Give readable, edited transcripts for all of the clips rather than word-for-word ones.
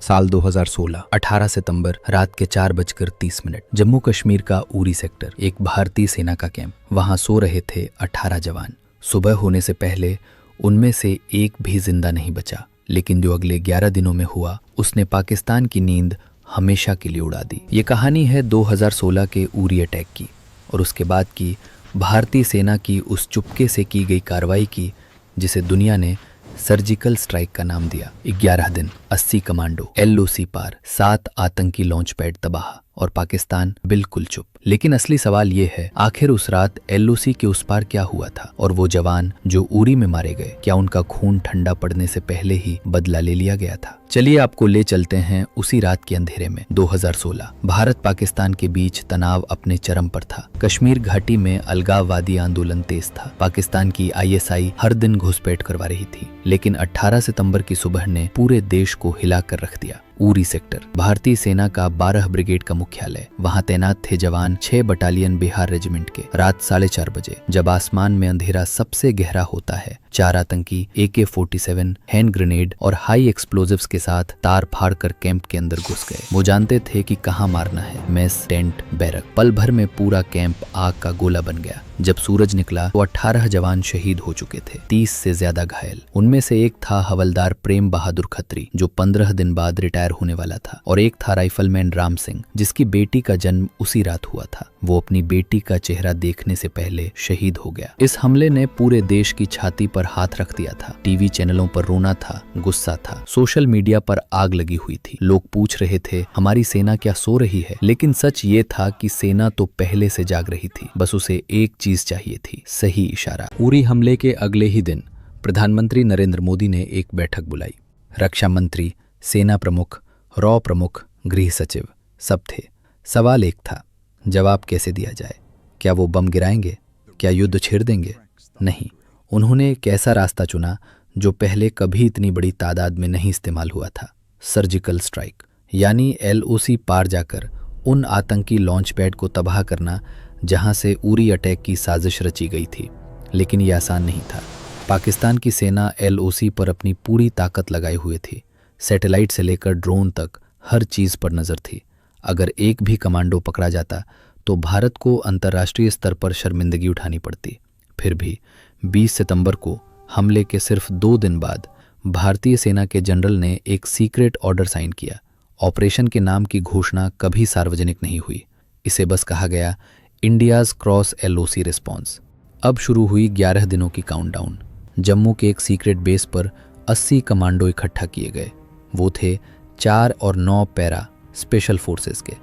साल 2016 18 सितंबर रात के 4:30 जम्मू कश्मीर का उरी सेक्टर, एक भारतीय सेना का कैंप। वहां सो रहे थे 18 जवान। सुबह होने से पहले उनमें से एक भी जिंदा नहीं बचा, लेकिन जो अगले 11 दिनों में हुआ उसने पाकिस्तान की नींद हमेशा के लिए उड़ा दी। ये कहानी है 2016 के उरी अटैक की और उसके बाद की भारतीय सेना की उस चुपके से की गई कार्रवाई की जिसे दुनिया ने सर्जिकल स्ट्राइक का नाम दिया। 11 दिन, 80 कमांडो, LOC पार, 7 आतंकी लॉन्च पैड तबाह और पाकिस्तान बिल्कुल चुप। लेकिन असली सवाल ये है, आखिर उस रात LOC के उस पार क्या हुआ था? और वो जवान जो उरी में मारे गए, क्या उनका खून ठंडा पड़ने से पहले ही बदला ले लिया गया था? चलिए आपको ले चलते हैं उसी रात के अंधेरे में। 2016 भारत पाकिस्तान के बीच तनाव अपने चरम पर था। कश्मीर घाटी में अलगाववादी आंदोलन तेज था। पाकिस्तान की ISI हर दिन घुसपैठ करवा रही थी, लेकिन 18 सितंबर की सुबह ने पूरे देश को हिला कर रख दिया। उरी सेक्टर, भारतीय सेना का 12 ब्रिगेड का मुख्यालय। वहां तैनात थे जवान 6 बटालियन बिहार रेजिमेंट के। रात 4:30 बजे, जब आसमान में अंधेरा सबसे गहरा होता है, 4 आतंकी AK-47, हैंड ग्रेनेड और हाई एक्सप्लोजिव्स के साथ तार फाड़ कर कैंप के अंदर घुस गए। वो जानते थे कि कहां मारना है, मेस, टेंट, बैरक। पल भर में पूरा कैंप आग का गोला बन गया। जब सूरज निकला तो 18 जवान शहीद हो चुके थे, 30 से ज्यादा घायल। उनमें से एक था हवलदार प्रेम बहादुर खत्री, जो 15 दिन बाद रिटायर होने वाला था, और एक था राइफलमैन राम सिंह, जिसकी बेटी का जन्म उसी रात हुआ था। वो अपनी बेटी का चेहरा देखने से पहले शहीद हो गया। इस हमले ने पूरे देश की छाती पर हाथ रख दिया था। टीवी चैनलों पर रोना था, गुस्सा था, सोशल मीडिया पर आग लगी हुई थी। लोग पूछ रहे थे, हमारी सेना क्या सो रही है? लेकिन सच ये था कि सेना तो पहले से जाग रही थी, बस उसे एक चीज चाहिए थी, सही इशारा। उरी हमले के अगले ही दिन प्रधानमंत्री नरेंद्र मोदी ने एक बैठक बुलाई। रक्षा मंत्री, सेना प्रमुख, रॉ प्रमुख, गृह सचिव सब थे। सवाल एक था, जवाब कैसे दिया जाए? क्या वो बम गिराएंगे? क्या युद्ध छेड़ देंगे? नहीं, उन्होंने एक ऐसा रास्ता चुना जो पहले कभी इतनी बड़ी तादाद में नहीं इस्तेमाल हुआ था। सर्जिकल स्ट्राइक, यानी LOC पार जाकर उन आतंकी लॉन्च पैड को तबाह करना जहां से उरी अटैक की साजिश रची गई थी। लेकिन यह आसान नहीं था। पाकिस्तान की सेना LOC पर अपनी पूरी ताकत लगाए हुए थी। सैटेलाइट से लेकर ड्रोन तक हर चीज पर नजर थी। अगर एक भी कमांडो पकड़ा जाता तो भारत को अंतर्राष्ट्रीय स्तर पर शर्मिंदगी उठानी पड़ती। फिर भी 20 सितंबर को हमले के सिर्फ 2 दिन बाद भारतीय सेना के जनरल ने एक सीक्रेट ऑर्डर साइन किया। ऑपरेशन के नाम की घोषणा कभी सार्वजनिक नहीं हुई। इसे बस कहा गया इंडियाज क्रॉस LOC रिस्पॉन्स। अब शुरू हुई 11 दिनों की काउंटडाउन। जम्मू के एक सीक्रेट बेस पर 80 कमांडो इकट्ठा किए गए। वो थे 4 और 9 पैरा स्पेशल फोर्सेस के,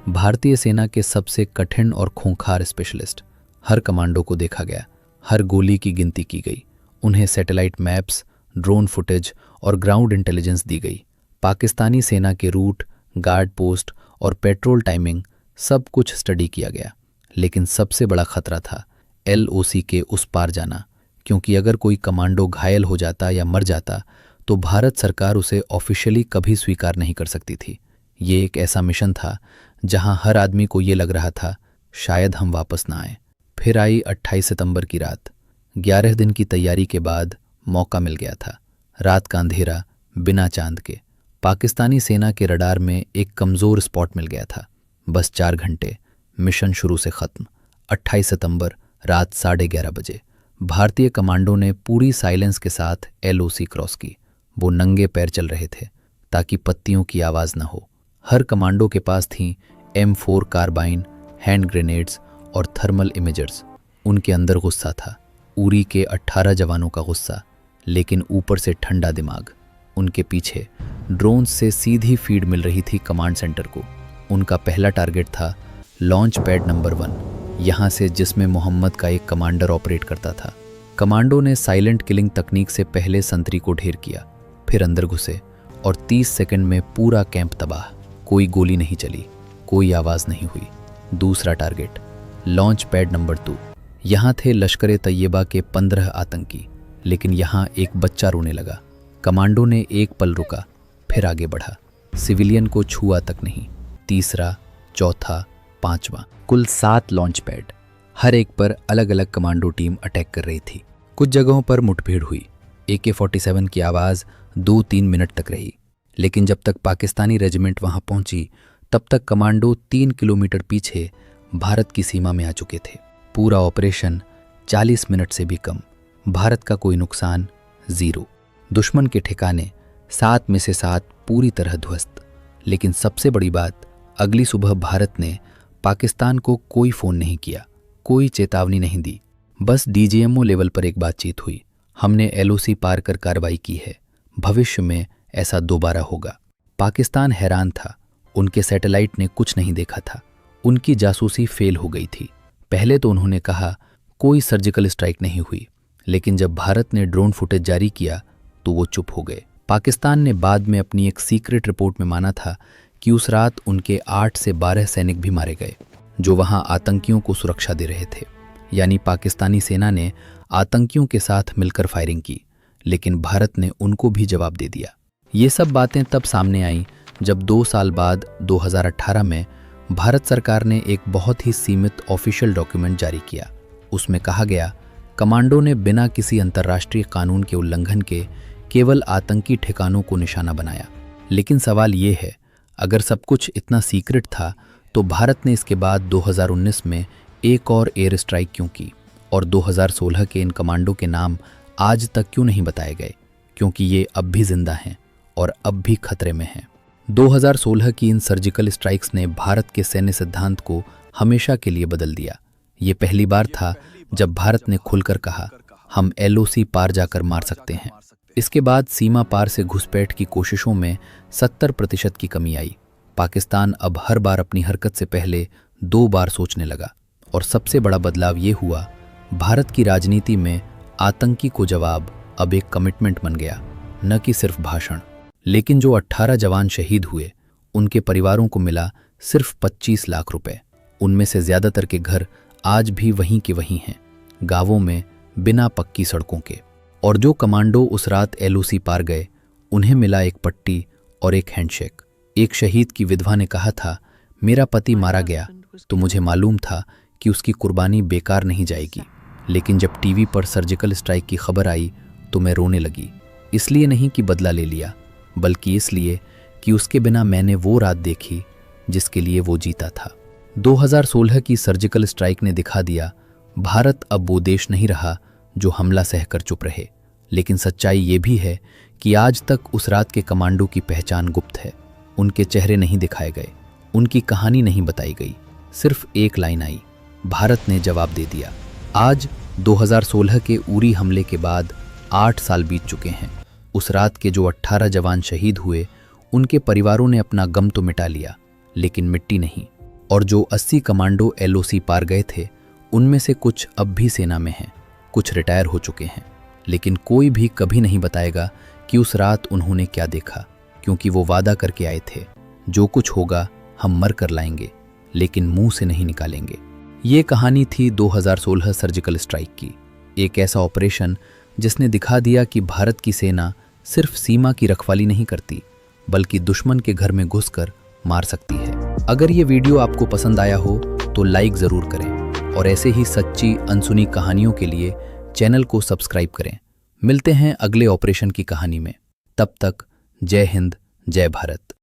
भारतीय सेना के सबसे कठिन और खूंखार स्पेशलिस्ट। हर कमांडो को देखा गया, हर गोली की गिनती की गई। उन्हें सैटेलाइट मैप्स, ड्रोन फुटेज और ग्राउंड इंटेलिजेंस दी गई। पाकिस्तानी सेना के रूट, गार्ड पोस्ट और पेट्रोल टाइमिंग सब कुछ स्टडी किया गया। लेकिन सबसे बड़ा खतरा था LOC के उस पार जाना, क्योंकि अगर कोई कमांडो घायल हो जाता या मर जाता तो भारत सरकार उसे ऑफिशियली कभी स्वीकार नहीं कर सकती थी। ये एक ऐसा मिशन था जहां हर आदमी को ये लग रहा था, शायद हम वापस ना आए। फिर आई 28 सितंबर की रात। 11 दिन की तैयारी के बाद मौका मिल गया था। रात का अंधेरा, बिना चांद के। पाकिस्तानी सेना के रडार में एक कमजोर स्पॉट मिल गया था। बस 4 घंटे, मिशन शुरू से खत्म। 28 सितंबर रात 11:30 बजे भारतीय कमांडो ने पूरी साइलेंस के साथ LOC क्रॉस की। वो नंगे पैर चल रहे थे ताकि पत्तियों की आवाज न हो। हर कमांडो के पास थी M4 कार्बाइन, हैंड ग्रेनेड्स और थर्मल इमेजर्स। उनके अंदर गुस्सा था, उरी के 18 जवानों का गुस्सा, लेकिन ऊपर से ठंडा दिमाग। उनके पीछे ड्रोन से सीधी फीड मिल रही थी कमांड सेंटर को। उनका पहला टारगेट था लॉन्च पैड नंबर 1, यहाँ से जिसमें मोहम्मद का एक कमांडर ऑपरेट करता था। कमांडो ने साइलेंट किलिंग तकनीक से पहले संतरी को ढेर किया, फिर अंदर घुसे और 30 सेकंड में पूरा कैंप तबाह। कोई गोली नहीं चली, कोई आवाज नहीं हुई। दूसरा टारगेट लॉन्च पैड नंबर 2, यहाँ थे लश्कर तैयबा के 15 आतंकी, लेकिन यहाँ एक बच्चा रोने लगा। कमांडो ने एक पल रुका, फिर आगे बढ़ा। सिविलियन को छुआ तक नहीं। तीसरा, चौथा, 5वां, कुल 7 लॉन्च पैड। हर एक पर अलग अलग कमांडो टीम अटैक कर रही थी। कुछ जगहों पर मुठभेड़ हुई। AK-47 की आवाज़ 2-3 मिनट तक रही। लेकिन जब तक पाकिस्तानी रेजिमेंट वहां पहुंची तब तक कमांडो 3 किलोमीटर पीछे भारत की सीमा में आ चुके थे। पूरा ऑपरेशन 40 मिनट से भी कम। भारत का कोई नुकसान 0। दुश्मन के ठिकाने 7 में से 7 पूरी तरह ध्वस्त। लेकिन सबसे बड़ी बात, अगली सुबह भारत ने पाकिस्तान को कोई फ़ोन नहीं किया, कोई चेतावनी नहीं दी। बस डीजीएमओ लेवल पर एक बातचीत हुई। हमने एलओसी पार कर कार्रवाई की है, भविष्य में ऐसा दोबारा होगा। पाकिस्तान हैरान था। उनके सैटेलाइट ने कुछ नहीं देखा था। उनकी जासूसी फेल हो गई थी। पहले तो उन्होंने कहा कोई सर्जिकल स्ट्राइक नहीं हुई, लेकिन जब भारत ने ड्रोन फुटेज जारी किया तो वो चुप हो गए। पाकिस्तान ने बाद में अपनी एक सीक्रेट रिपोर्ट में माना था कि उस रात उनके 8 से 12 सैनिक भी मारे गए, जो वहां आतंकियों को सुरक्षा दे रहे थे। यानी पाकिस्तानी सेना ने आतंकियों के साथ मिलकर फायरिंग की, लेकिन भारत ने उनको भी जवाब दे दिया। ये सब बातें तब सामने आईं जब 2 साल बाद 2018 में भारत सरकार ने एक बहुत ही सीमित ऑफिशियल डॉक्यूमेंट जारी किया। उसमें कहा गया, कमांडो ने बिना किसी अंतर्राष्ट्रीय कानून के उल्लंघन के केवल आतंकी ठिकानों को निशाना बनाया। लेकिन सवाल ये है, अगर सब कुछ इतना सीक्रेट था तो भारत ने इसके बाद 2019 में एक और एयर स्ट्राइक क्यों की, और 2016 के इन कमांडो के नाम आज तक क्यों नहीं बताए गए? क्योंकि ये अब भी जिंदा हैं और अब भी खतरे में हैं। 2016 की इन सर्जिकल स्ट्राइक्स ने भारत के सैन्य सिद्धांत को हमेशा के लिए बदल दिया। ये पहली बार था जब भारत ने खुलकर कहा, हम एलओसी पार जाकर मार सकते हैं। इसके बाद सीमा पार से घुसपैठ की कोशिशों में 70% की कमी आई। पाकिस्तान अब हर बार अपनी हरकत से पहले 2 बार सोचने लगा। और सबसे बड़ा बदलाव ये हुआ, भारत की राजनीति में आतंकी को जवाब अब एक कमिटमेंट बन गया, न कि सिर्फ भाषण। लेकिन जो 18 जवान शहीद हुए, उनके परिवारों को मिला सिर्फ 25 लाख रुपए। उनमें से ज्यादातर के घर आज भी वहीं के वहीं हैं, गांवों में, बिना पक्की सड़कों के। और जो कमांडो उस रात एलओसी पार गए, उन्हें मिला एक पट्टी और एक हैंडशेक। एक शहीद की विधवा ने कहा था, मेरा पति मारा गया तो मुझे मालूम था कि उसकी कुर्बानी बेकार नहीं जाएगी, लेकिन जब टीवी पर सर्जिकल स्ट्राइक की खबर आई तो मैं रोने लगी। इसलिए नहीं कि बदला ले लिया, बल्कि इसलिए कि उसके बिना मैंने वो रात देखी जिसके लिए वो जीता था। 2016 की सर्जिकल स्ट्राइक ने दिखा दिया, भारत अब वो देश नहीं रहा जो हमला सहकर चुप रहे। लेकिन सच्चाई ये भी है कि आज तक उस रात के कमांडो की पहचान गुप्त है। उनके चेहरे नहीं दिखाए गए, उनकी कहानी नहीं बताई गई। सिर्फ एक लाइन आई, भारत ने जवाब दे दिया। आज 2016 के उरी हमले के बाद 8 साल बीत चुके हैं। उस रात के जो 18 जवान शहीद हुए, उनके परिवारों ने अपना गम तो मिटा लिया, लेकिन मिट्टी नहीं। और जो 80 कमांडो एलओसी पार गए थे, उनमें से कुछ अब भी सेना में हैं, कुछ रिटायर हो चुके हैं। लेकिन कोई भी कभी नहीं बताएगा कि उस रात उन्होंने क्या देखा, क्योंकि वो वादा करके आए थे, जो कुछ होगा हम मर कर लाएंगे, लेकिन मुंह से नहीं निकालेंगे। ये कहानी थी 2016 सर्जिकल स्ट्राइक की। एक ऐसा ऑपरेशन जिसने दिखा दिया कि भारत की सेना सिर्फ सीमा की रखवाली नहीं करती, बल्कि दुश्मन के घर में घुसकर मार सकती है। अगर ये वीडियो आपको पसंद आया हो तो लाइक ज़रूर करें, और ऐसे ही सच्ची अनसुनी कहानियों के लिए चैनल को सब्सक्राइब करें। मिलते हैं अगले ऑपरेशन की कहानी में। तब तक जय हिंद, जय भारत।